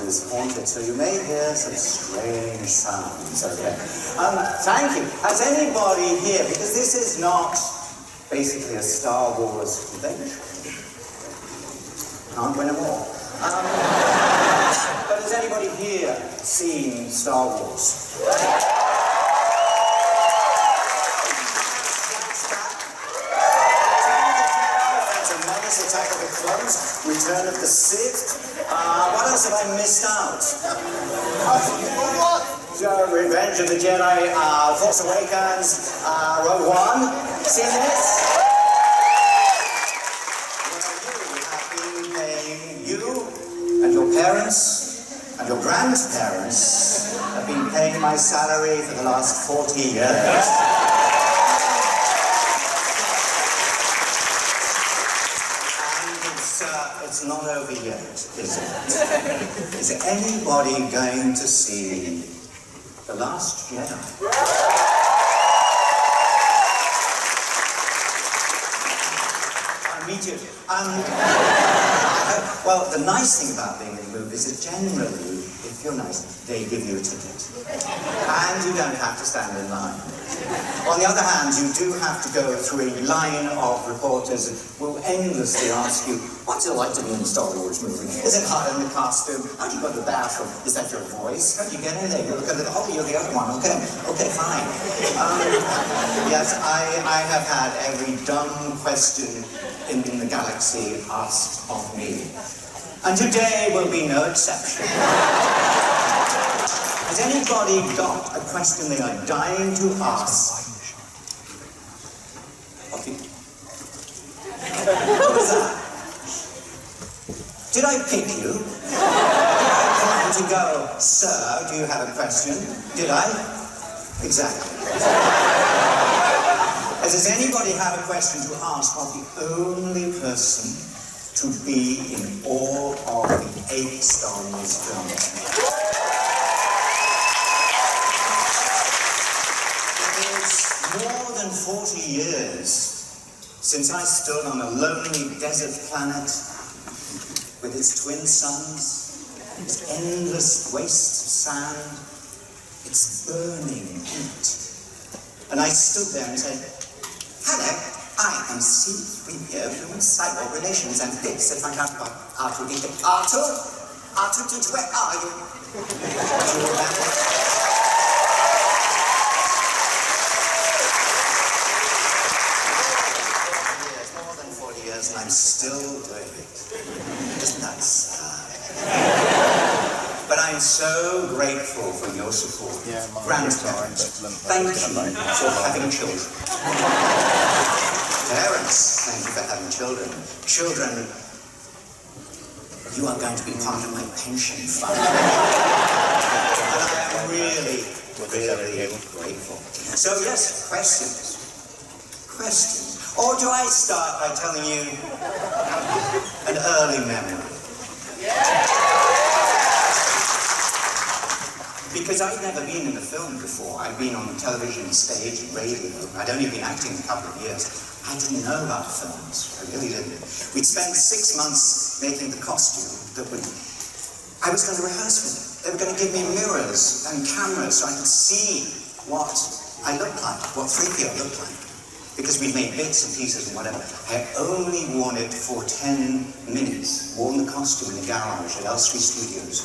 is haunted, so you may hear some strange sounds, okay? Thank you. Has anybody here, because this is not basically a Star Wars convention. Can't win them all. But has anybody here seen Star Wars? Attack of the Clones, Return of the Sith. What else have I missed out? Revenge of the Jedi, Force Awakens, Rogue One. Seen this? You and your parents and your grandparents have been paying my salary for the last 40 years. It's not over yet, is it? Is anybody going to see The Last Jedi? Me too. Well, the nice thing about being in the movie is that generally, if you're nice, they give you a ticket. And you don't have to stand in line. On the other hand, you do have to go through a line of reporters who will endlessly ask you, what's it like to be in a Star Wars movie? Is it hard in the costume? How do you go to the bathroom? Is that your voice? How do you get in there? You look at it, oh, you're the other one. Okay, fine. Yes, I have had every dumb question in the galaxy asked of me. And today will be no exception. Has anybody got a question they are dying to ask? Okay. What was that? Did I pick you? Did I plan to go, sir, do you have a question? Did I? Exactly. Does anybody have a question to ask of the only person to be in all of the 8 Star Wars films? It is more than 40 years since I stood on a lonely desert planet with its twin suns, its endless wastes of sand, its burning heat. And I stood there and said, hello, I am C-3P0 Human Cyborg Relations and this is my counterpart, R2D2. R2D2, where are you? More than 40 years and I'm still doing it. Isn't that sad? But I'm so grateful for your support. Grandparents, thank you for having children. Parents, thank you for having children. Children, you are going to be part of my pension fund. And I am really, really grateful. So yes, questions. Questions. Or do I start by telling you an early memory? Because I'd never been in a film before. I'd been on television, stage, and radio. I'd only been acting a couple of years. I didn't know about films. I really didn't. We'd spent 6 months making the costume that I was going to rehearse with it. They were going to give me mirrors and cameras so I could see what I looked like, what 3PO looked like. Because we'd made bits and pieces and whatever. I had only worn it for 10 minutes. Worn the costume in the garage at L3 Studios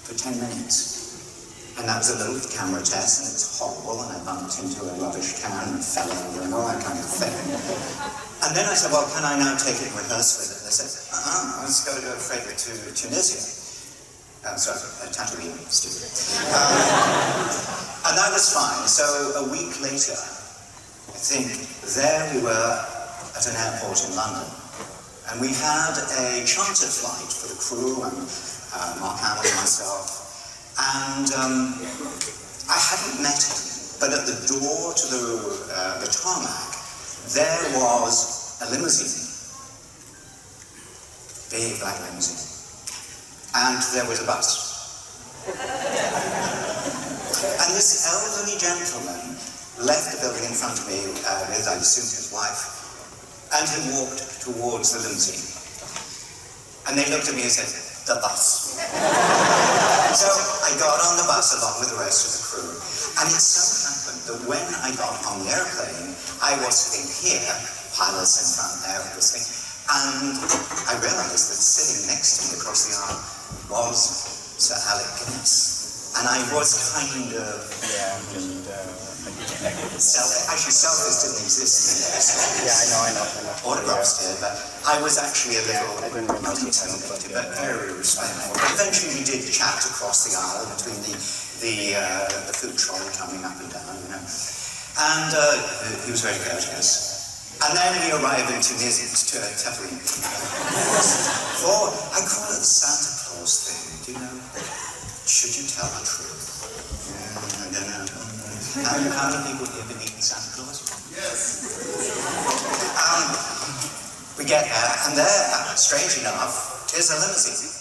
for 10 minutes. And that was a little camera test, and it was horrible, and I bumped into a rubbish can and fell over and all that kind of thing. And then I said, well, can I now take it and rehearse with it? They said, let's go to Tunisia. Sorry, Tatooine, stupid. And that was fine. So a week later, I think, there we were at an airport in London. And we had a charter flight for the crew, and Mark Hamill and myself. And I hadn't met him, but at the door to the tarmac, there was a limousine, big black limousine, and there was a bus. And this elderly gentleman left the building in front of me with, I assume, his wife, and he walked towards the limousine. And they looked at me and said, the bus. bus along with the rest of the crew. And it so happened that when I got on the airplane, I was sitting here, pilots in front there, obviously, and I realized that sitting next to me across the aisle was Sir Alec Guinness. And I was kind of... selfies didn't exist. Yeah, I know. Autographs did, but I was actually a little intimidated, but very respectful. Eventually we did chat across the aisle between the food trolley coming up and down, you know. And he was very courteous. And then we arrived in Tunisia, Teflin. For, I call it the Santa Claus thing, do you know? Should you tell the truth? I don't know. How many people here believe in Santa Claus? Yes. We get there, and there, strange enough, is a limousine.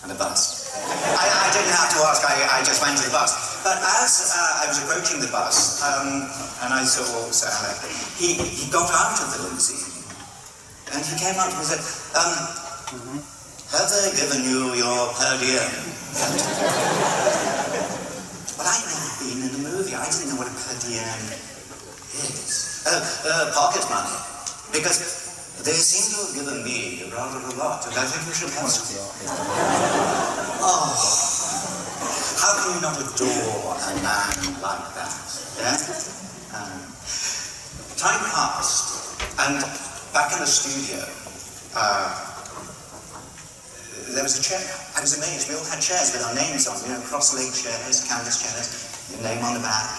And a bus. I didn't have to ask, I just went to the bus. But as I was approaching the bus, and I saw Sir Alec, he got out of the limousine, and he came up to me and said, have they given you your per diem? But I'd never been in a movie. I didn't know what a per diem is. Pocket money. Because they seem to have given me rather a lot, and I think we should have some. Oh, how can you not adore a man like that? Yeah? Time passed, and back in the studio, there was a chair. I was amazed. We all had chairs with our names on, you know, cross-legged chairs, canvas chairs, your name on the back.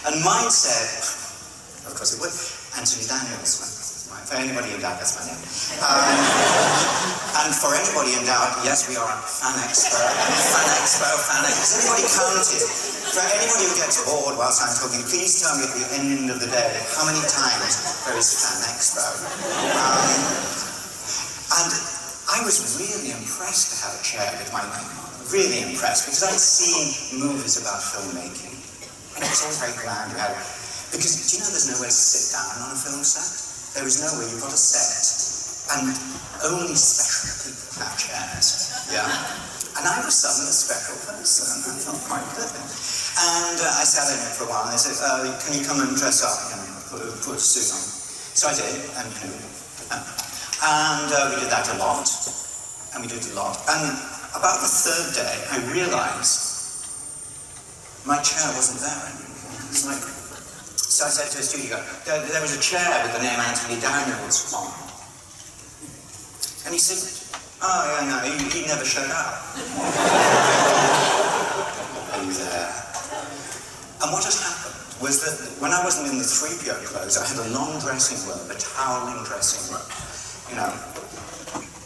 And mine said, of course it would, Anthony Daniels. For anybody in doubt, that's my name. And for anybody in doubt, yes, we are Fan Expo. Has anybody counted? For anybody who gets bored whilst I'm talking, please tell me at the end of the day how many times there is Fan Expo. And I was really impressed to have a chair with my name on. Really impressed, because I'd seen movies about filmmaking. And it was always very grand. Because, do you know there's nowhere to sit down on a film set? There is nowhere, you've got a set, and only special people have chairs, yeah? And I was suddenly a special person, I felt quite good. And I sat in it for a while, and they said, can you come and dress up, you know, put a suit on. So I did, and we did that a lot, and we did it a lot. And about the third day, I realized my chair wasn't there anymore. It's like, so I said to the studio, there was a chair with the name Anthony Daniels on. And he said, oh, yeah, no, he never showed up. Are you there? And what had happened was that when I wasn't in the C-3PO clothes, I had a long dressing robe, a toweling dressing robe. You know,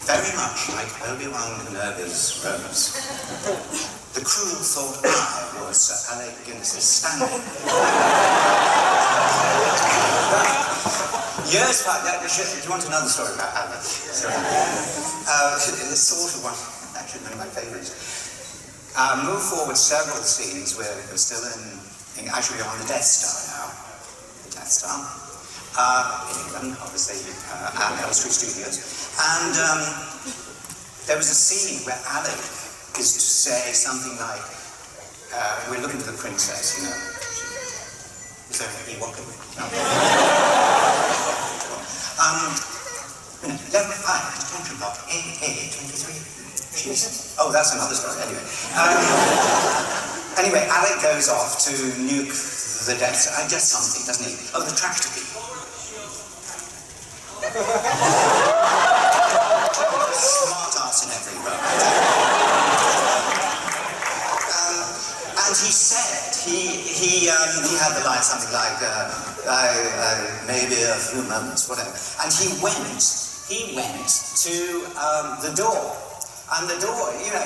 very much like Obi-Wan Kenobi's robes. The crew thought I was Sir Alec Guinness's stand-in. Years back, do you want another story about Alec? Sorry. It's sort of one, actually one of my favourites. Move forward several scenes where we're still actually we're on the Death Star now. The Death Star. In England, obviously, at Elstree Studios. And there was a scene where Alec is to say something like, we're looking for the princess, you know. Is there any walking? No. 11:05, attention block, AA23. Jeez. Oh, that's another story, anyway. Anyway, Alec goes off to nuke the Death Star. Just something, doesn't he? Oh, the tractor people. Smart ass in every row. And he said, he had the line something like, maybe a few moments, whatever. And he went to the door. And the door, you know,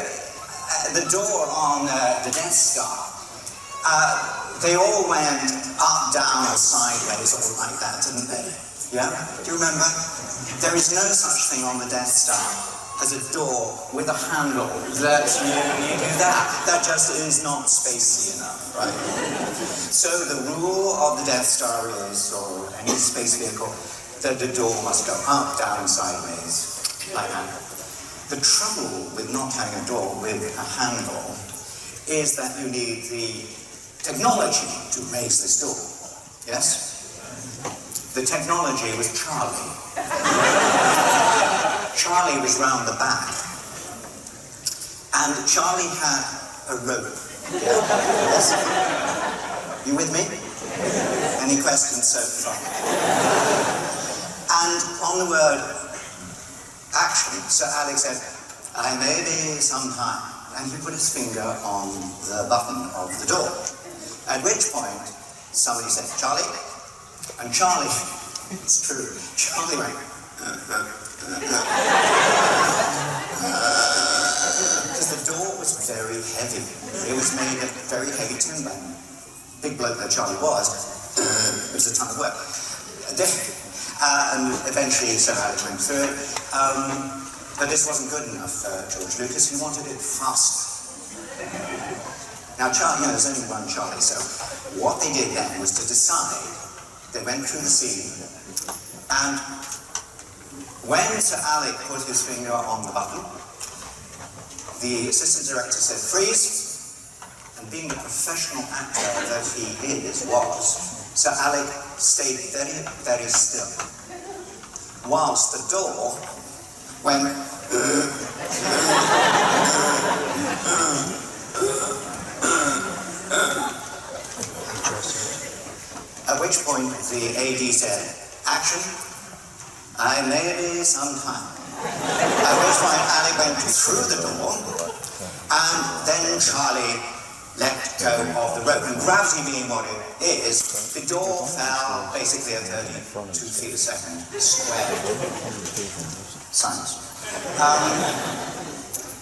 the door on the Death Star, they all went up, down, or sideways, all like that, didn't they? Yeah? Do you remember? There is no such thing on the Death Star as a door with a handle that you do that. That just is not spacey enough, right? So the rule of the Death Star is, or any space vehicle, that the door must go up, down, sideways, like that. The trouble with not having a door with a handle is that you need the technology to raise this door. Yes? The technology was Charlie. Charlie was round the back. And Charlie had a rope. Yeah? Yes? You with me? Any questions so far? And on the word action, Sir Alex said, "I may be some time." And he put his finger on the button of the door. At which point, somebody said, "Charlie?" And Charlie, it's true, Charlie went, because the door was very heavy. It was made of very heavy timber. Big bloke that Charlie was, it was a ton of work. And eventually Sir Alex went through it. But this wasn't good enough for George Lucas. He wanted it faster. Now, Charlie, there's only one Charlie, so what they did then was to decide. They went through the scene, and when Sir Alec put his finger on the button, the assistant director said, "Freeze," and being the professional actor that he was, Sir Alec stayed very, very still, whilst the door went at which point the AD said, "Action, I may be some time." At which point Alec went through the door, and then Charlie let go of the rope. And gravity being what it is, the door fell basically at 32 feet a second, square. Science.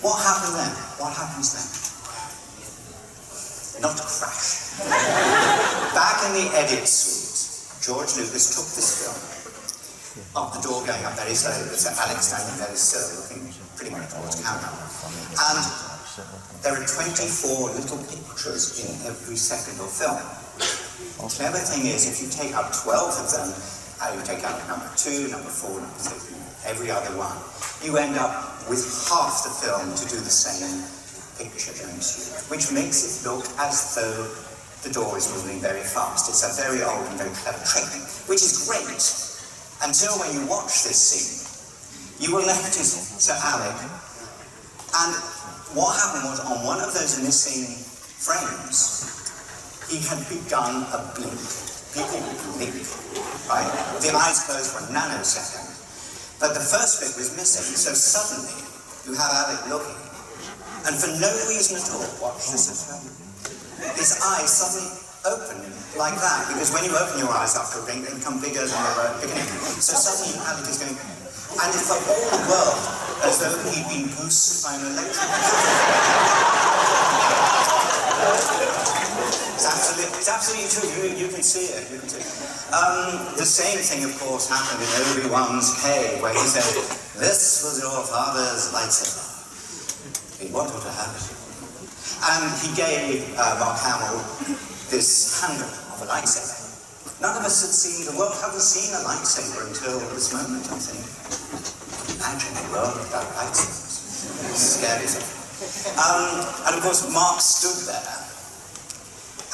What happened then? What happens then? Not a crash. Back in the edit suite, George Lucas took this film up the door, going up very slowly, with Sir Alex standing very still, looking pretty much towards camera. And there are 24 little pictures in every second of film. The clever thing is, if you take out 12 of them, you take out number 2, number 4, number 6, every other one, you end up with half the film to do the same picture, don't you? Which makes it look as though the door is moving very fast. It's a very old and very clever trick, which is great, until when you watch this scene, you will notice Sir Alec, and what happened was, on one of those missing frames, he had begun a blink. People blink, right? The eyes closed for a nanosecond. But the first bit was missing, so suddenly you have Alec looking, and for no reason at all, watch this at home, his eyes suddenly open like that, because when you open your eyes after a blink, they become bigger than they were at the beginning. So suddenly Alec is going, and it's for all the world as though he'd been boosted by an electric It's absolutely true. You can see it. You can see it. The same thing, of course, happened in Obi-Wan's cave, where he said, "This was your father's lightsaber. He wanted to have it." And he gave Mark Hamill this handle of a lightsaber. None of us had seen, the world hadn't seen a lightsaber until this moment, I think. Imagine a world without lightsabers. Scary stuff. And of course, Mark stood there.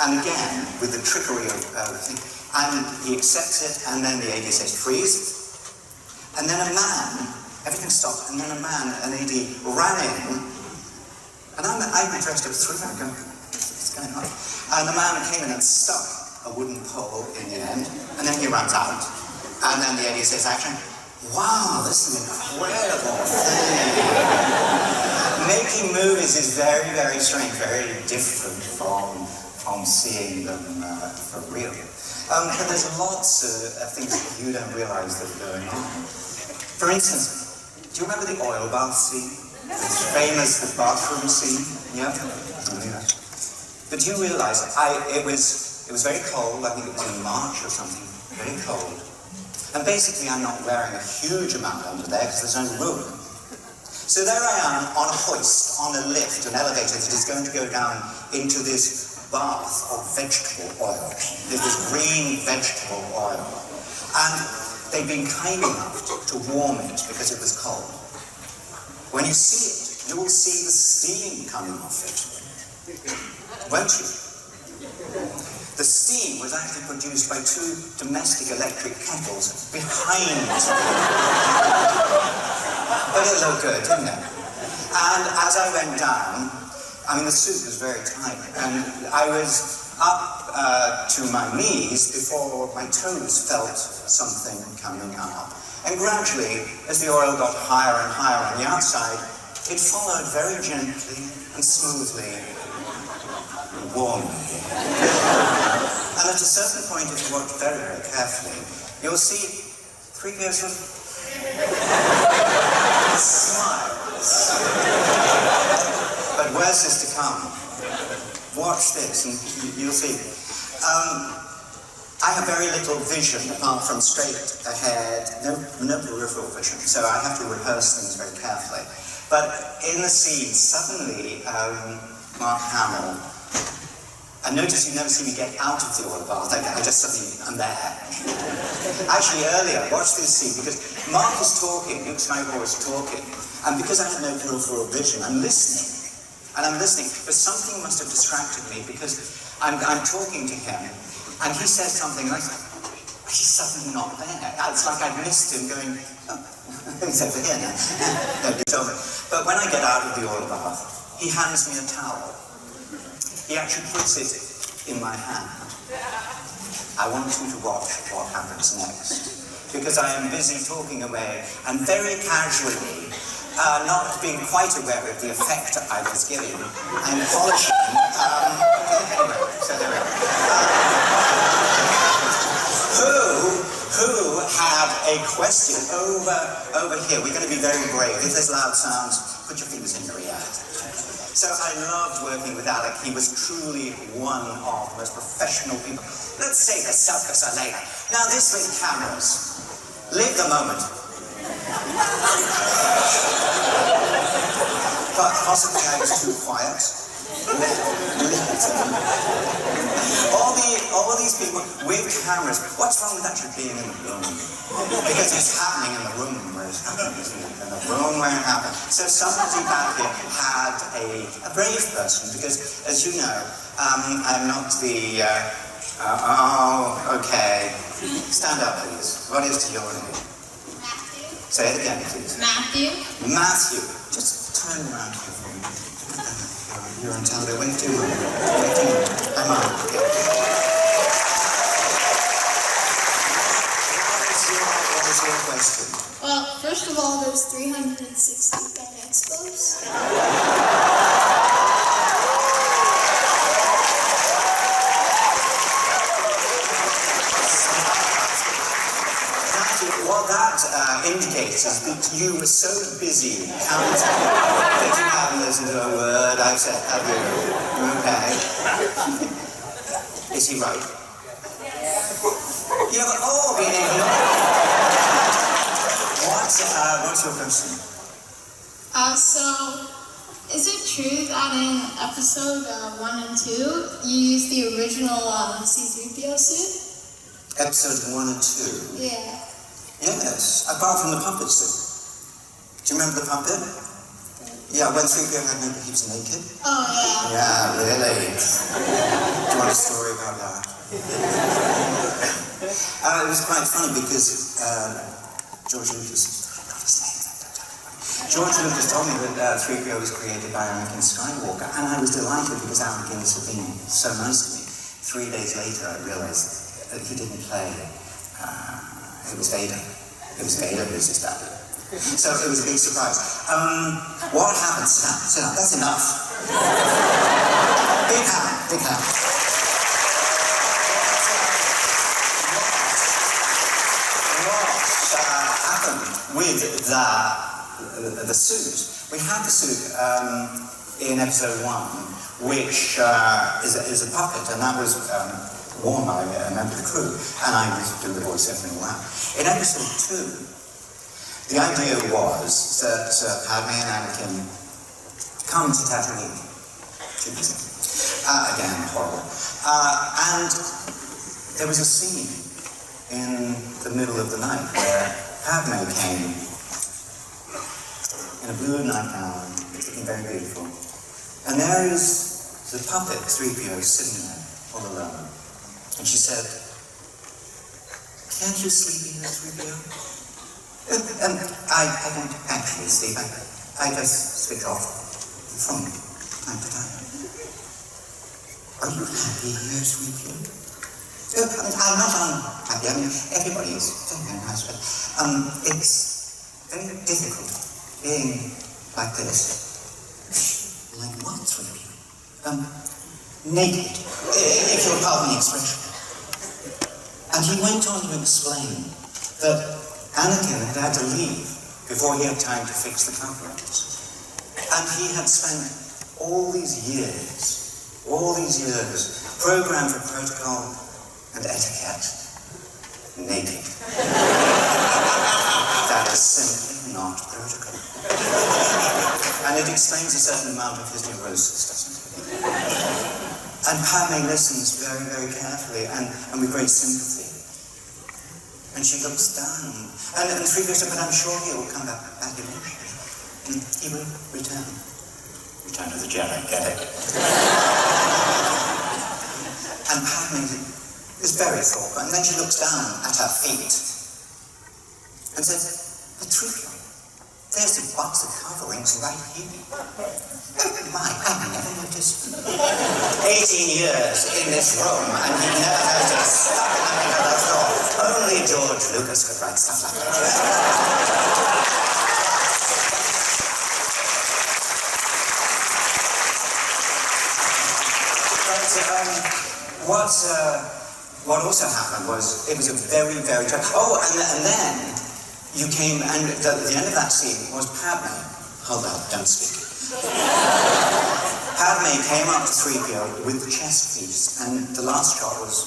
And again, with the trickery of and he accepts it, and then the AD says, "Freeze." And then a man, everything stopped, and then a man, an AD, ran in, and I'm dressed up through that, going, what's going on? And the man came in and stuck a wooden pole in the end, and then he runs out. And then the AD says, "Action." Wow, this is an incredible thing. Making movies is very, very strange, very different from seeing them for real. But there's lots of things that you don't realize that are going on. For instance, do you remember the oil bath scene? The famous bathroom scene? Yeah? But do you realize, it was very cold, I think it was in March or something, very cold. And basically I'm not wearing a huge amount under there because there's no room. So there I am on a hoist, on a lift, an elevator that is going to go down into this bath of vegetable oil. There's this green vegetable oil. And they've been kind enough to warm it because it was cold. When you see it, you will see the steam coming off it. Won't you? The steam was actually produced by 2 domestic electric kettles behind. But it looked good, didn't it? And as I went down, I mean, the suit was very tight, and I was up to my knees before my toes felt something coming up. And gradually, as the oil got higher and higher on the outside, it followed very gently and smoothly and warmly. And at a certain point, if you watch very, very carefully, you'll see 3 pairs of smiles. But worse is to come. Watch this, and you'll see. I have very little vision, apart from straight ahead, no peripheral vision, so I have to rehearse things very carefully. But in the scene, suddenly, Mark Hamill, I notice you never see me get out of the oil bath. I just suddenly, I'm there. Actually, earlier, watch this scene, because Mark is talking, Luke Skywalker is talking, and because I had no peripheral vision, I'm listening. And I'm listening, but something must have distracted me, because I'm talking to him, and he says something, and I thought, he's suddenly not there. It's like I'd missed him going, oh, he's over here now. No, it's over. But when I get out of the oil bath, he hands me a towel. He actually puts it in my hand. I want you to watch what happens next, because I am busy talking away, and very casually, not being quite aware of the effect I was giving, I'm polishing. Anyway, so there we go. Who had a question over here? We're going to be very brave. If there's loud sounds, put your fingers in your ear. So I loved working with Alec. He was truly one of the most professional people. Let's say the selfies are later. Now this with cameras. Live the moment. But possibly I was too quiet. All these people with cameras. What's wrong with actually being in the room? Because it's happening in the room where it's happening, isn't it? In the room where it happened. So somebody back here had a brave person, because as you know, I'm not the okay. Stand up, please. What is your name? Matthew. Say it again, please. Matthew. Matthew. Just turn around here for me. You're on television. Wait a moment. I'm on. What is your question? Well, first of all, there's 360 film expos. What that indicates is that you were so busy counting that you haven't listened to a word I've said, have you? Okay. Is he right? You have all been ignored. What's your question? So, is it true that in episode 1 and 2, you used the original C-3PO suit? Episode 1 and 2? Yeah. Yes, apart from the puppet suit. Do you remember the puppet? Yeah, when 3PO had no, he was naked? Oh, yeah. Yeah, really. Do you want a story about that? It was quite funny because George Lucas told me that 3PO was created by Anakin Skywalker, and I was delighted because Alec Guinness had been so nice to me. 3 days later, I realized that he didn't play. It was Vader. It was Vader who was his daddy. So it was a big surprise. What happened? Sit down. That's enough. Big hand. Big hand. What happened with the suit? We had the suit in episode 1, which is a puppet, and that was worn by a member of the crew, and I was doing the voice and all that. In episode 2, the idea was that Padme and Anakin come to Tatooine. Again, horrible. And there was a scene in the middle of the night where Padme came in a blue nightgown, looking very beautiful. And there is the puppet 3PO sitting there, all alone. And she said, "Can't you sleep here, 3PO?" I don't actually sleep. I just switch off from time to time. "Are you happy here, 3PO?" I'm not unhappy. I mean, everybody is very nice, but it's very difficult being like this. Like what, 3PO? Naked, if you'll pardon the expression. And he went on to explain that Anakin had to leave before he had time to fix the conference. And he had spent all these years programmed for protocol and etiquette, naked. That is simply not protocol. And it explains a certain amount of his neurosis, doesn't it? And Padme listens very, very carefully and with great sympathy. And she looks down. And 3PO said, "But I'm sure he will come back eventually. He will return." Return to the Jedi, get it? And Padme is very thoughtful, and then she looks down at her feet and says, "But 3PO, there's a box of coverings right here." "Oh my, I never noticed." 18 years in this room, and he never noticed. I mean, I thought only George Lucas could write stuff like that. What also happened was, it was a very, very and then you came, and the end of that scene was Padme. Hold up, don't speak. Padme came up to 3PO with the chest piece, and the last shot was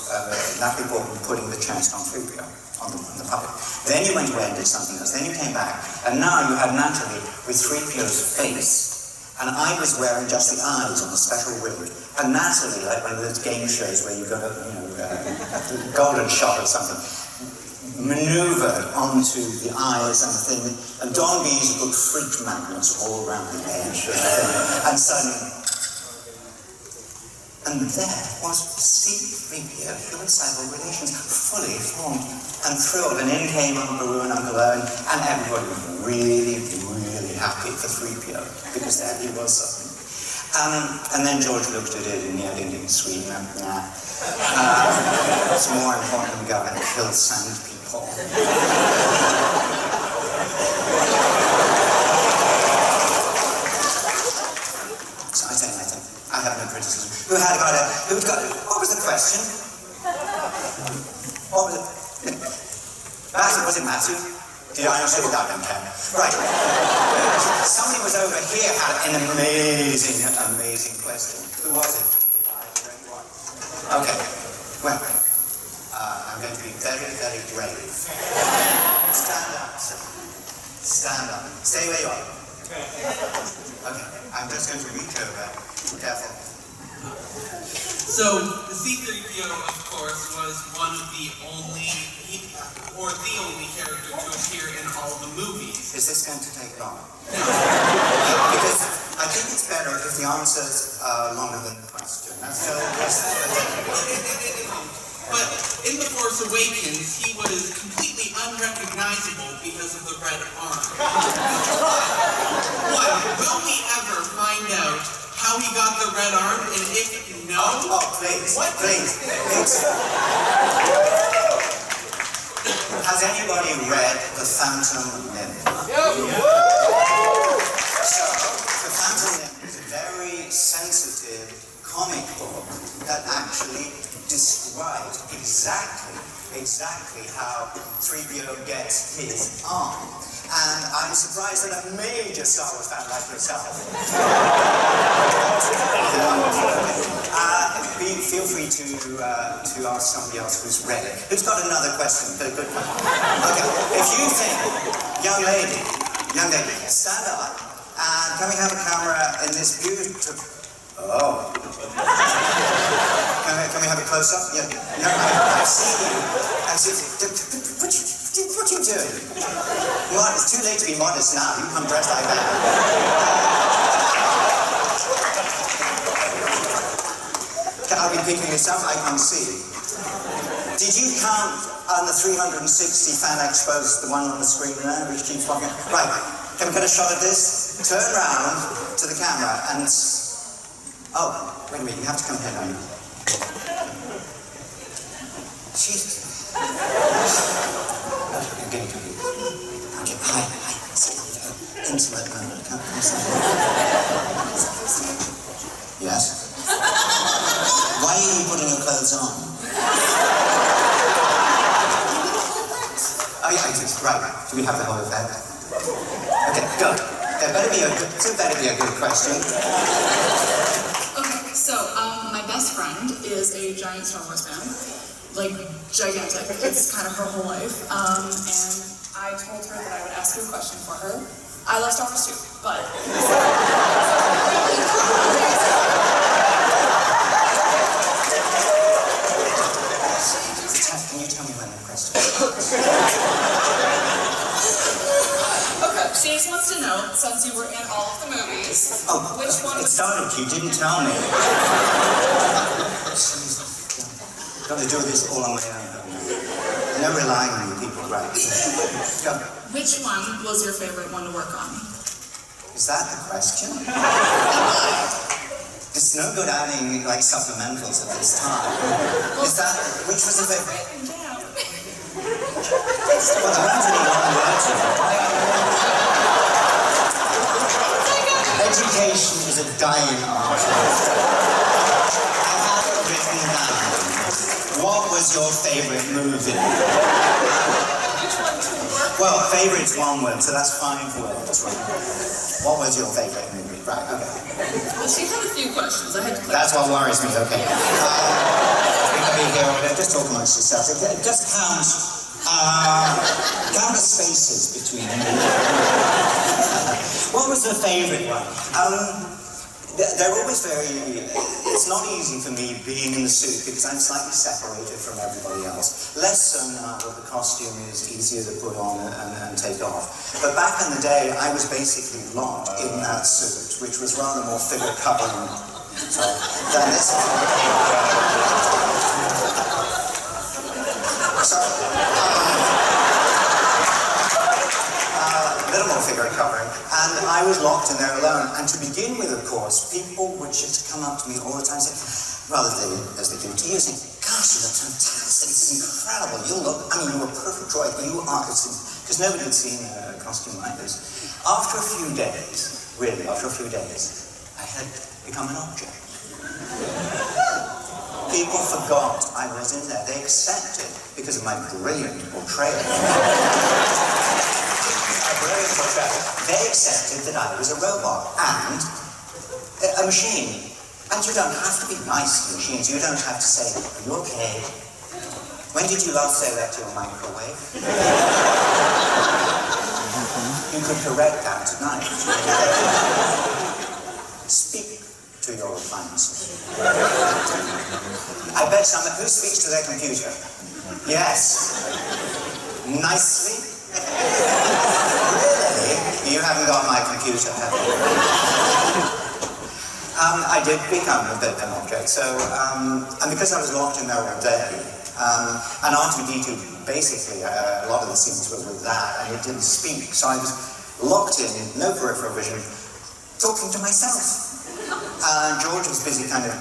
Natalie Portman putting the chest on 3PO, on the puppet. Then you went away and did something else. Then you came back, and now you had Natalie with 3PO's face. And I was wearing just the eyes on the special wig. And Natalie, like one of those game shows where you got a golden shot or something, maneuvered onto the eyes and the thing. And Don B's put fridge magnets all around the edge. And suddenly, and there was C-3PO, human cyber relations, fully formed and thrilled. And in came Uncle Beru and Uncle Owen, and everybody was really, really happy for 3PO, because there he was something. And then George looked at it in the editing in Sweden, and it's more important to go and kill sand people. So I say nothing. I have no criticism. What was the question? What was it? Matthew, was it Matthew? Did I not say that? I don't care. Right. Somebody was over here had an amazing question. Who was it? Okay. Well, I'm going to be very, very brave. Stand up, sir. Stand up. Stay where you are. Okay. I'm just going to reach over. Careful. So, the C-3PO, of course, was one of the only character to appear in all the movies. Is this going to take long? No. Because I think it's better if the answers are longer than the question. But in The Force Awakens, he was completely unrecognizable because of the red arm. Will we ever find out how he got the red arm, and if no... Please. Has anybody read The Phantom Limb? So, The Phantom Limb is a very sensitive comic book that actually describes exactly how 3PO gets his arm. And I'm surprised that a major Star Wars fan like yourself. Feel free to ask somebody else who's read it. Who's got another question? Good one. Okay. If you think, young lady, stand up, and can we have a camera in this beautiful... Oh. Can we have a close-up? Yeah. No, I've seen you. What are you doing? It's too late to be modest now. You come dressed like that. I'll be picking this up, I can't see. Did you count on the 360 fan expos, the one on the screen there, which keeps walking? Right, can we get a shot of this? Turn round to the camera and... Oh, wait a minute, you have to come here now. Jesus. I'm getting confused. Okay, hi. Intimate moment. Come inside. Yes? Why are you putting your clothes on? Oh, yeah, right. Do we have the whole effect? Okay, go. It better be a good question. Okay, so my best friend is a giant Star Wars fan. Like, gigantic. It's kind of her whole life. And I told her that I would ask you a question for her. I love Star Wars too, but... Can you tell me when the question? Okay, she just wants to know, since you were in all of the movies, which one was... It started, you didn't tell me. Got to do this all on my own. No relying on you people, right? Go. Which one was your favorite one to work on? Is that the question? It's no good adding like supplementals at this time. Is that which was the favorite? Well, the one's really long writing. Education is a dying art. I have it written down. What was your favorite movie? Well, favorite's one word, so that's 5 words, right? What was your favorite movie? Right, okay. Well, she had a few questions. I had to... That's what worries me, okay. Just talk amongst yourselves. Just count the spaces between them. What was the favorite one? They're always very... It's not easy for me being in the suit because I'm slightly separated from everybody else. Less so now that the costume is easier to put on and take off. But back in the day, I was basically locked in that suit, which was rather more figure covering. So, than this. A little more figure covering. And I was locked in there alone. And to begin with, of course, people would just come up to me all the time and say, rather than as they do to you, saying, gosh, you look fantastic, it's incredible, you look, I mean, you're a perfect droid, you are, because nobody had seen a costume like this. After a few days, really, I had become an object. People forgot I was in there. They accepted, because of my brilliant portrayal, they accepted that I was a robot and a machine. And you don't have to be nice to machines. You don't have to say, are you okay? When did you last say that to your microwave? You could correct that tonight. Speak to your appliances. I bet who speaks to their computer? Yes. Nicely? Really? You haven't got my computer, have you? I did become a bit of an object, so, and because I was locked in there all day, and R2-D2, basically, a lot of the scenes were with that, and it didn't speak, so I was locked in, no peripheral vision, talking to myself. George was busy kind of,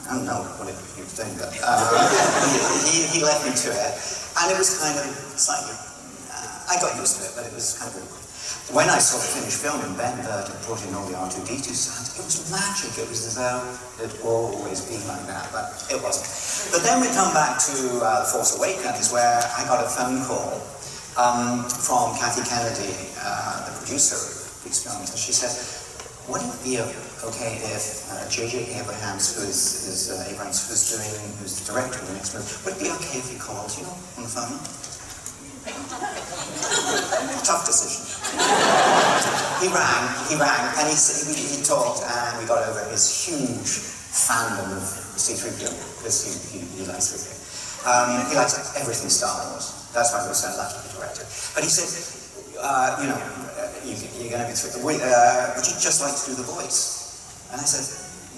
I don't know what he was doing, but he left me to it, and it was kind of slightly, I got used to it, but it was kind of awkward. When I saw the finished film and Ben Burt had brought in all the R2-D2 sounds, it was magic. It was as though it'd always been like that, but it wasn't. But then we come back to The Force Awakens, where I got a phone call from Kathy Kennedy, the producer of these films, and she said, would it be okay if J.J. Abrams, who's the director of the next movie, would it be okay if he called you on the phone? Tough decision. He rang, and he talked, and we got over his huge fandom of C-3PO, because he likes 3PO. He likes everything Star Wars. That's why we were so lucky to direct it. But he said, you're going to be would you just like to do the voice? And I said,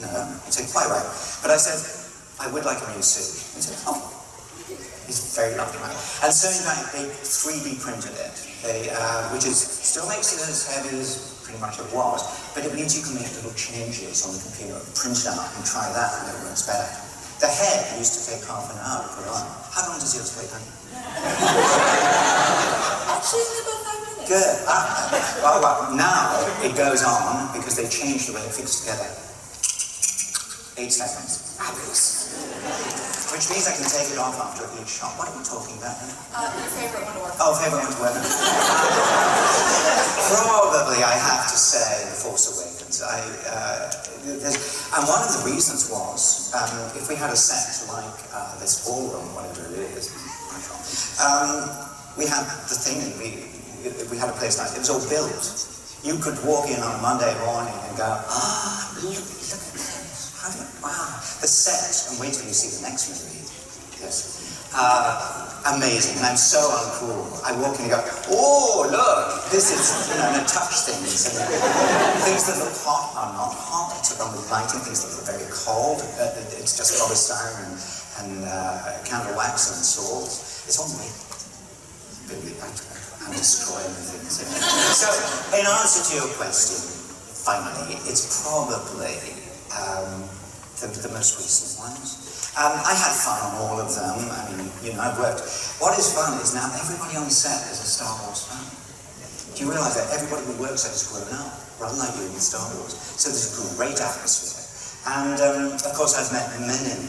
no. He said, quite right. But I said, I would like a new suit. He said, oh, he's a very lovely man. And so in fact, they 3D printed it, which still makes it as heavy as pretty much it was, but it means you can make little changes on the computer, print it out and try that, and it works better. The head used to take half an hour to put on. How long does yours take, honey? Actually, it's about 5 minutes. Good. Well, now it goes on because they changed the way it fits together. 8 seconds. Fabulous. Which means I can take it off after each shot. What are we talking about now? Your favorite one to work. Oh, favorite one to work. Probably, I have to say, The Force Awakens. And one of the reasons was, if we had a set like this ballroom, whatever it is, we had the thing, we had a place like it was all built. You could walk in on a Monday morning and go, look at this. Wow, the set, and wait till you see the next movie. Yes. Amazing, and I'm so uncool. I walk in and go, oh, look, this is, and I touch things. And things that look hot are not hot. It's wrong with lighting. Things that look very cold. It's just polystyrene and candle wax and salt. It's all made. I'm destroying things. So, in answer to your question, finally, it's probably the most recent ones. I had fun on all of them. I mean, I've worked. What is fun is now everybody on set is a Star Wars fan. Do you realise that everybody who works there has grown up, rather like you with Star Wars? So there's a great atmosphere. And of course, I've met many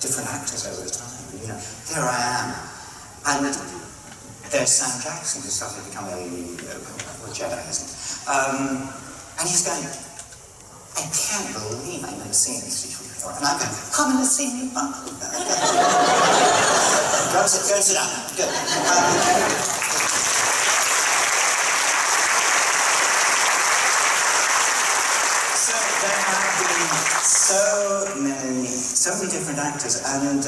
different actors over the time. Here I am, and there's Sam Jackson, who's started to become a Jedi, isn't he? And he's going, I can't believe I'm in the scene with C-3P0. And I'm going, I'm in the scene with Go sit down. Good. So there have been so many different actors, and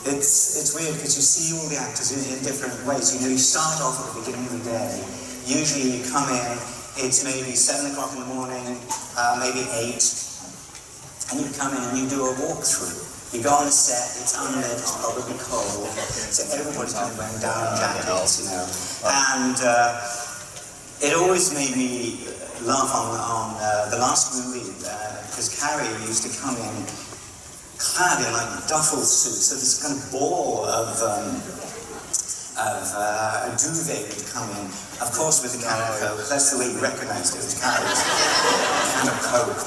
it's weird because you see all the actors in different ways. You start off at the beginning of the day. Usually you come in. It's maybe 7 o'clock in the morning, maybe 8, and you come in and you do a walkthrough. You go on the set, it's unlit, it's probably cold, so everybody's kind of wearing down jackets, And it always made me laugh on the last movie, because Carrie used to come in clad in like duffel suits, so this kind of ball of a duvet would come in, of course with a can of Coke. That's the way you recognised it was Carrie's can of Coke.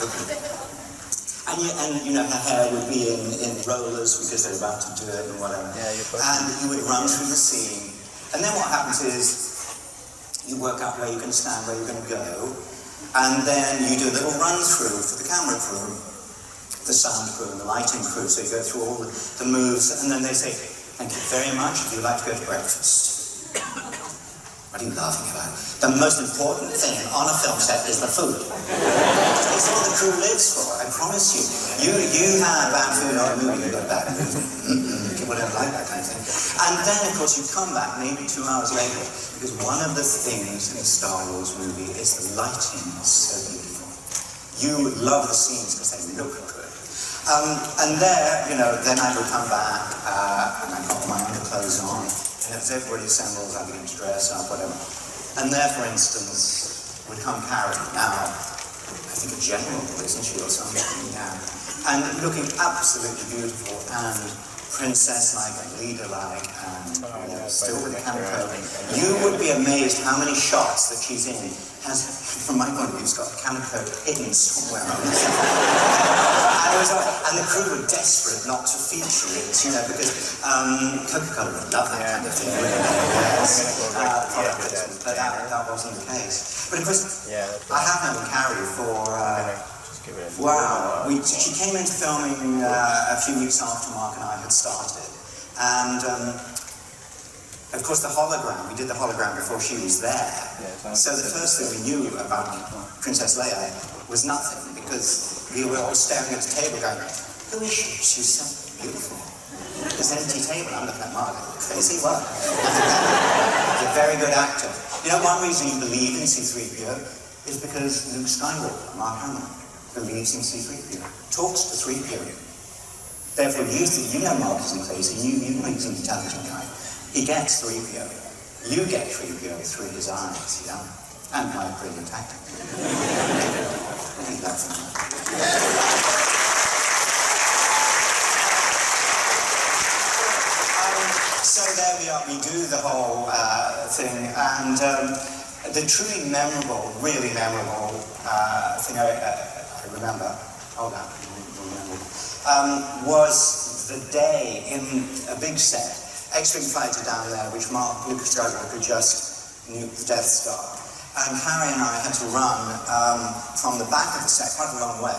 And her hair would be in rollers because they're about to do it and whatever. And you would run through the scene. And then what happens is you work out where you're going to stand, where you're going to go, and then you do a little run through for the camera crew, the sound crew and the lighting crew. So you go through all the moves, and then they say, thank you very much. Would you like to go to breakfast? What are you laughing about? The most important thing on a film set is the food. It's what the crew lives for, I promise you. You have bad food on a movie, you got bad food. People don't like that kind of thing. And then, of course, you come back maybe 2 hours later, because one of the things in a Star Wars movie is the lighting is so beautiful. You love the scenes because they look good. And there, then I would come back, and I got my underclothes on, and as everybody assembles, I begin to dress up, whatever. And there, for instance, would come Carrie. Now, I think a general, isn't she, or something? Yeah. And looking absolutely beautiful, and princess-like, and leader-like, and still with a camera. You would be amazed how many shots that she's in has, from my point of view, has got a camera code hidden somewhere on the set. And the crew were desperate not to feature it, because Coca-Cola would love that kind of thing. But that wasn't the case. But of course, I have known Carrie for, she came into filming a few weeks after Mark and I had started. And of course the hologram, we did the hologram before she was there. So the first thing we knew about Princess Leia was nothing, because we were all staring at the table going, who is she? She's so beautiful. There's an empty table. I'm looking at Mark. Crazy what? He's a very good actor. One reason you believe in C-3PO is because Luke Skywalker, Mark Hamill. believes in C-3PO, talks to 3PO. Therefore, you know Mark isn't crazy, you know he's an intelligent guy. He gets 3PO. You get 3PO through his eyes, yeah? And my brilliant acting. I think that's enough. So there we are, we do the whole thing, and the truly memorable, really memorable thing I remember, was the day in a big set, X-Wing fighter down there, which Mark Lucas could just nuke the Death Star. And Harry and I had to run from the back of the set, quite a long way,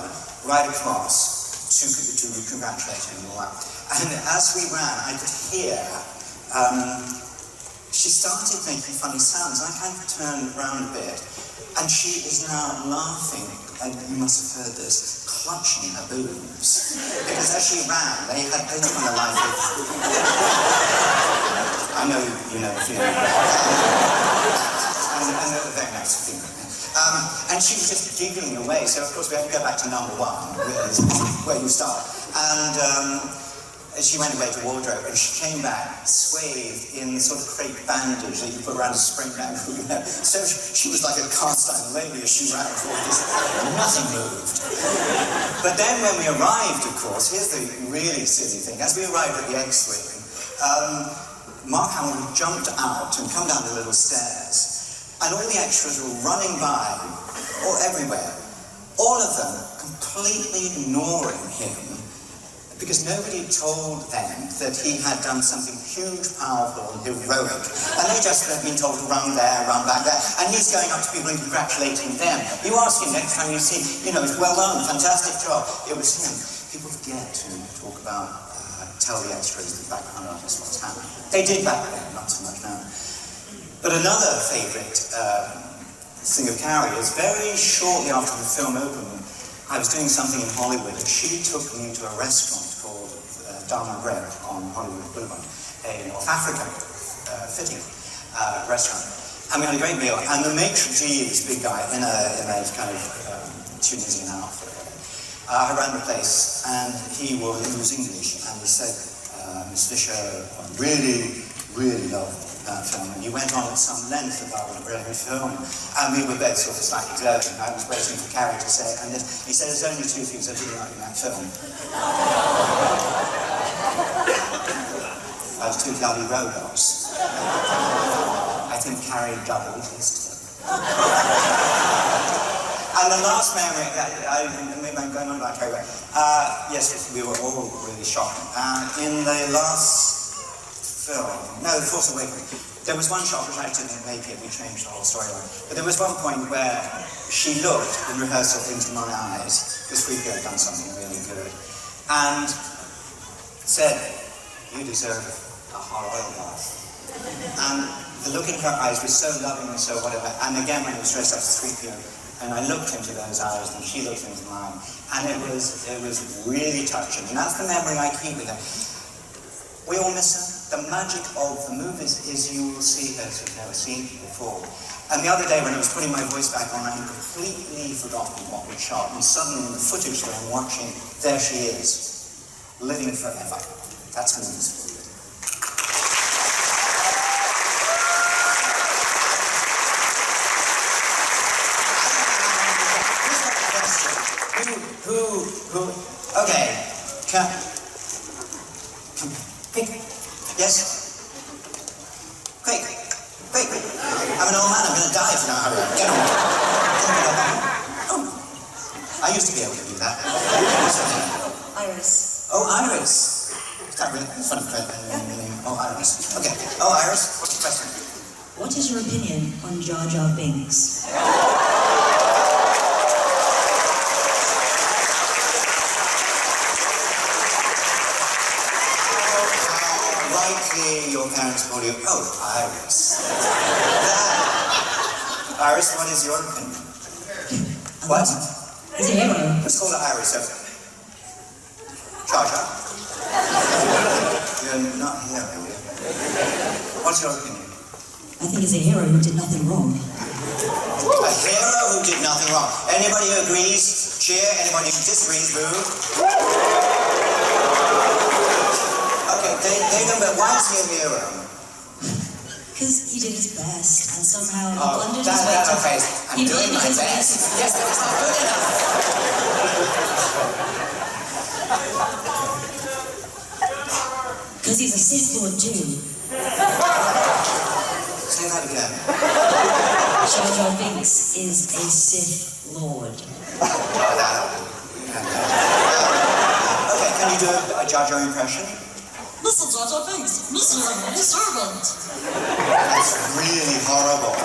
right across to congratulate him and all that. And as we ran, I could hear she started making funny sounds, and I kind of turned around a bit, and she is now laughing, and you must have heard this, clutching her boobs. Because as she ran, they took on their life with... I know you know the feeling. And they're very nice feeling. And she was just giggling away, so of course we had to go back to number one, where you start. And she went away to wardrobe, and she came back swathed in the sort of crepe bandage that you put around a spring bag. So she was like a cast-iron lady as she ran forward, just nothing moved. But then when we arrived, of course, here's the really silly thing. As we arrived at the X-Wing, Mark Hamill jumped out and come down the little stairs, and all the extras were running by, or everywhere, all of them completely ignoring him, because nobody told them that he had done something huge, powerful, and heroic. And they just had been told to run there, run back there, and he's going up to people and congratulating them. You ask him next time you see, it's well done, fantastic job. It was him. People forget to talk about, tell the extras, the background artists what's happening. They did back then, not so much now. But another favourite thing of Carrie is very shortly after the film opened, I was doing something in Hollywood, and she took me to a restaurant called Dharma Bread on Hollywood Boulevard, a North African fitting restaurant. And we had a great meal, and the maitre d', this big guy in a kind of Tunisian outfit, ran the place, and he was English, and he said, Miss Fisher, I really, really love that film, and you went on at some length about what a brilliant film, and we were both sort of slightly glowing. I was waiting for Carrie to say it, and he said, there's only two things I didn't like in that film. Those two bloody robots. I think Carrie doubled his tip. And the last memory, maybe I'm going on about Carrie, yes, we were all really shocked. In the last The Force Awakens. There was one shot which I didn't make it, we changed the whole storyline. But there was one point where she looked in rehearsal into my eyes, because 3PO had done something really good, and said, you deserve a hot oil bath. And the look in her eyes was so loving and so whatever, and again when I was dressed up as 3PO, and I looked into those eyes, and she looked into mine, and it was really touching, and that's the memory I keep with her. We all miss her. The magic of the movies is you will see her as you've never seen her before. And the other day when I was putting my voice back on, I had completely forgotten what we shot, and suddenly in the footage that I'm watching, there she is, living forever. That's movies. Who? Okay. Quick. Yes? Quick. I'm an old man, I'm going to die if you don't hurry up. Get on. Oh. I used to be able to do that. Iris. Oh, Iris. Is that really funny? Oh, Iris. Okay. Oh, Iris, what's the question? What is your opinion on Jar Jar Binks? Your parents call you, oh, Iris. Iris, what is your opinion? What? He's a hero. Let's call it Iris, okay. Jar Jar? You're not here, are you? What's your opinion? I think he's a hero who did nothing wrong. I A hero who did nothing wrong. Anybody who agrees, cheer. Anybody who disagrees, boo. Okay, they know, but why is he a hero? Because he did his best and somehow he Oh, blundered his way to... okay. I'm doing my best. Yes, but it's not good enough. Because he's a Sith Lord too. Say that again. Jar Jar Binks is a Sith Lord. Okay, can you do a Jar Jar impression? Mr. Jar Jar Binks, Mr. Humble Servant. That's really horrible.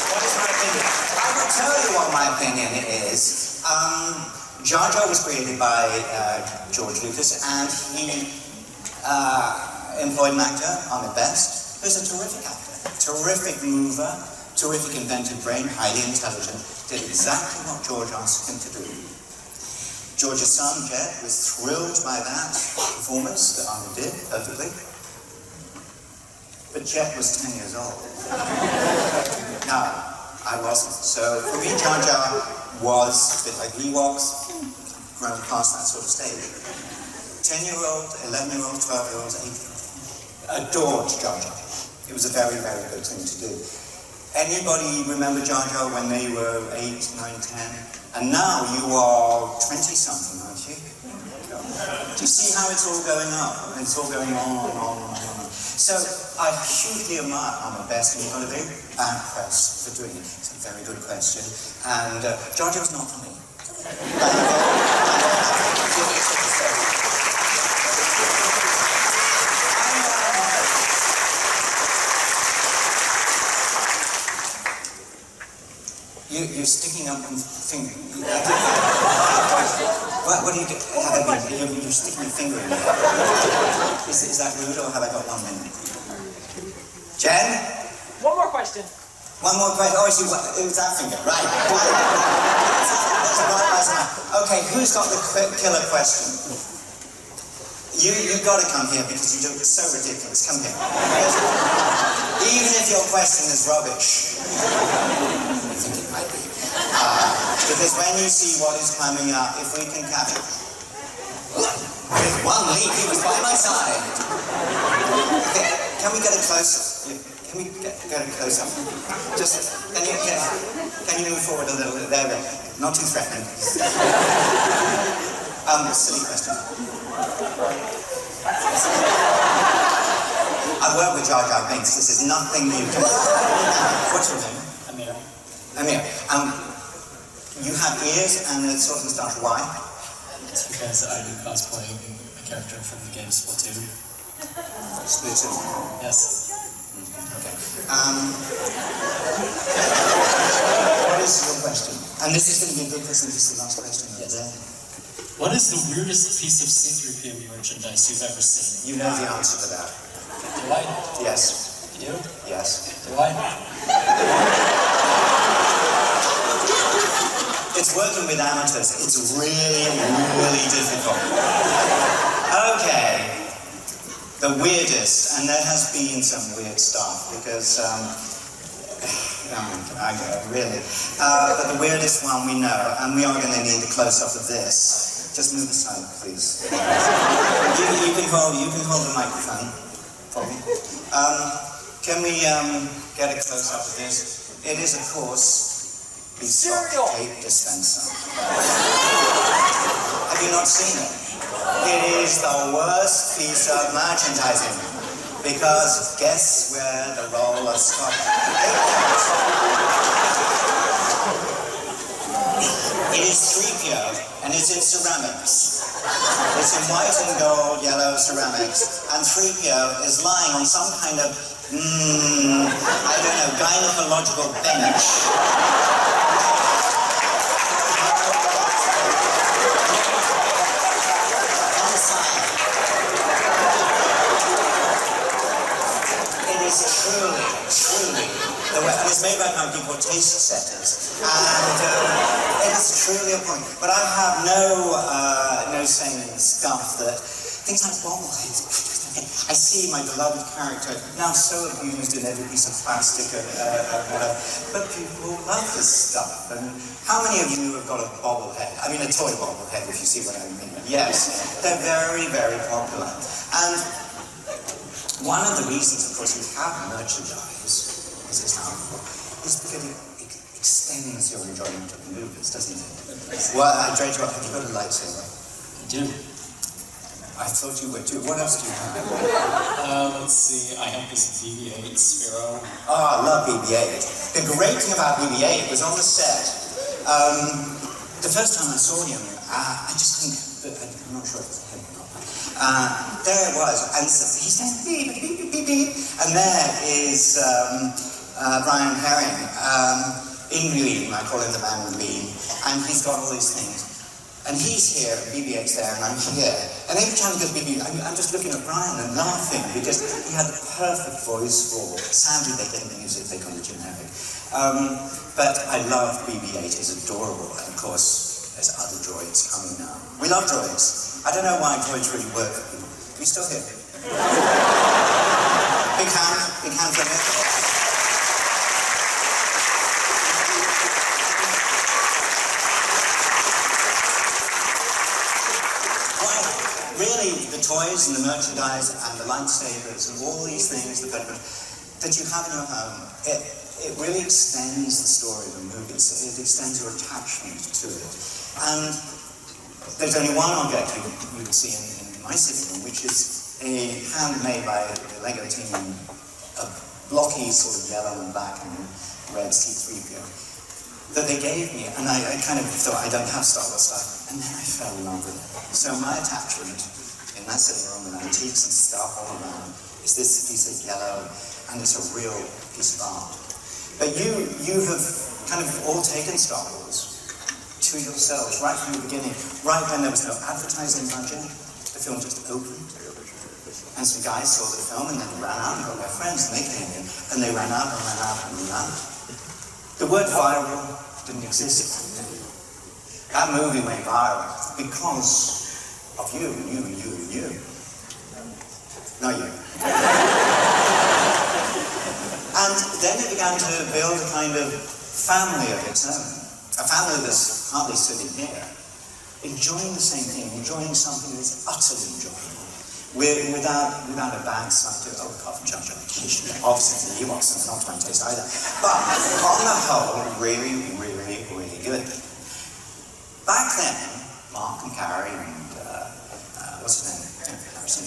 What is my opinion? I will tell you what my opinion is. Jar Jar was created by George Lucas, and he employed an actor, Ahmed Best, who's a terrific actor, terrific mover, terrific inventive brain, highly intelligent, did exactly what George asked him to do. George's son, Jed, was thrilled by that performance that Ahmed did perfectly. But Jed was 10 years old. No, I wasn't. So for me, Jar Jar was a bit like Ewoks, grown past that sort of stage. 10-year-old, 11-year-old, 12-year-old, 8-year-old adored Jar Jar. It was a very, very good thing to do. Anybody remember Jar Jar when they were 8, 9, 10? And now you are 20-something, aren't you? Do you see how it's all going up? It's all going on. So I hugely admire Ahmed Best, and you've got a very bad press for doing it. It's a very good question. And Jar Jar's not for me. You're sticking up and finger. What do you do? You're sticking your finger in there. Is that rude, or have I got 1 minute? Jen? One more question. One more question. Oh, it was that finger. Right. That's the right person. Okay, who's got the killer question? You've got to come here because you look so ridiculous. Come here. Even if your question is rubbish. I think it might be. Because when you see what is coming up, if we can catch it. With one leap, he was by my side. Okay, can we get a close-up? Can we get a close-up? Just, can you move forward a little bit? There we go. Not too threatening. Silly question. I've worked with Jar Jar Binks. This is nothing new to me. What's your name? Amir. You have ears and a sort of moustache. Why? It's because I do cosplaying a character from the game Splatoon. Splatoon. Yes. Okay. What is your question? And this is going to be a good question. This is the last question. Yes. What is the weirdest piece of C-3P0 merchandise you've ever seen? You know the answer to that. Do I? Yes. You? Yes. Do I? It's working with amateurs. It's really, really difficult. Okay. The weirdest, and there has been some weird stuff because, really. But the weirdest one we know, and we are going to need a close-up of this. Just move aside, please. you can hold the microphone for me. Can we get a close-up of this? It is, of course, the Scotch tape dispenser. Have you not seen it? It is the worst piece of merchandising because guess where the roll of Scotch tape goes? It is 3PO and it's in ceramics. It's in white and gold, yellow ceramics, and 3PO is lying on some kind of, I don't know, gynecological bench. It's made by a company called Taste Setters, and it is truly a point. But I have no saying in the scuff that things like bobbleheads I see my beloved character now so abused in every piece of plastic and whatever. But people love this stuff. And how many of you have got a bobblehead? I mean, a toy bobblehead, if you see what I mean. Yes, they're very, very popular. And one of the reasons, of course, we have merchandise, as it's now called, is because it extends your enjoyment of the movies, doesn't it? Well, I dread you up. Have you got a lightsaber? I do. I thought you would too. What else do you have? Let's see, I have this BB-8 Sparrow. Oh, I love BB-8. The great thing about BB-8 was on the set. The first time I saw him, I just think, I'm not sure if it's him or not. There it was, and so he said beep, beep, beep, beep, beep. And there is Brian Herring in green. I call him the man in green, and he's got all these things. And he's here, BB-8's there, and I'm here. And every time he goes BB, I'm just looking at Brian and laughing because he had the perfect voice for. Sadly, they didn't use it, they got it generic. But I love BB-8, it's adorable. And of course, there's other droids coming now. We love droids. I don't know why droids really work for people. Are you still here? Big hand from here. Really, the toys and the merchandise and the lightsabers and all these things that you have in your home, it really extends the story of the movie. It extends your attachment to it. And there's only one object you can see in my sitting room, which is a handmade by the Lego team, a blocky sort of yellow and black and red C-3PO that they gave me, and I kind of thought I don't have Star Wars stuff, and then I fell in love with it. So my attachment in that sitting room with antiques and stuff all around is this piece of yellow, and it's a real piece of art. But you have kind of all taken Star Wars to yourselves right from the beginning, right when there was no advertising budget. The film just opened, and some guys saw the film, and then ran out and got their friends, and they came in, and they ran out and ran out and ran out. The word viral didn't exist. That movie went viral because of you. Not you. And then it began to build a kind of family of its own. A family that's hardly sitting here, enjoying the same thing, enjoying something that's utterly enjoyable. Without a bad side to it. Oh, apart from Jar Binks. Obviously, the Ewoks are not to my taste either. But on the whole, really, really, really good. Back then, Mark and Carrie and what's his name? Harrison.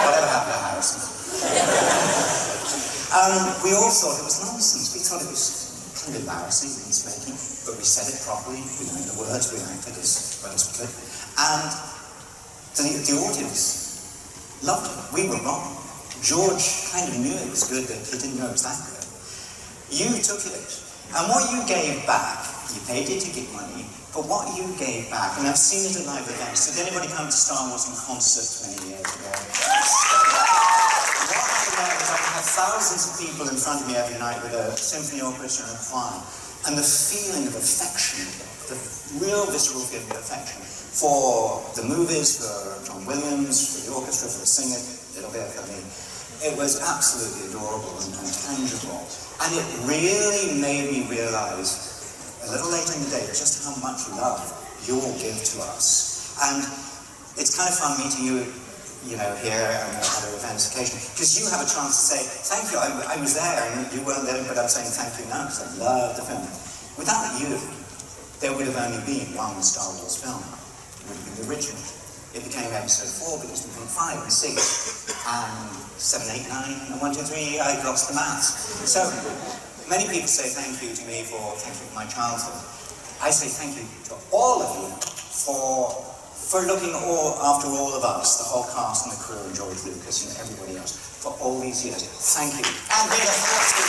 Whatever happened to Harrison? We all thought it was nonsense. We thought it was kind of embarrassing, making, but we said it properly. We knew the words. We acted as well as we could, and the audience loved it. We were wrong. George kind of knew it was good, but he didn't know it was that good. You took it, and what you gave back, you paid your ticket money, but what you gave back, and I've seen it at live events. Did anybody come to Star Wars in concert many years ago? What happened there was I had thousands of people in front of me every night with a symphony orchestra and a choir, and the feeling of affection, the real visceral feeling of affection, for the movies, for John Williams, for the orchestra, for the singer, little bit for me. It was absolutely adorable and tangible. And it really made me realize, a little later in the day, just how much love you all give to us. And it's kind of fun meeting you, here and at other events occasionally, because you have a chance to say, thank you, I was there, and you weren't there, but I'm saying thank you now, because I love the film. Without you, there would have only been one Star Wars film. Would have been the original. It became episode 4 because we became 5 and 6 and 7, 8, 9 and 1, 2, 3. I lost the maths. So many people say thank you to me for my childhood. I say thank you to all of you for looking after all of us, the whole cast and the crew and George Lucas and everybody else for all these years. Thank you. And may the force be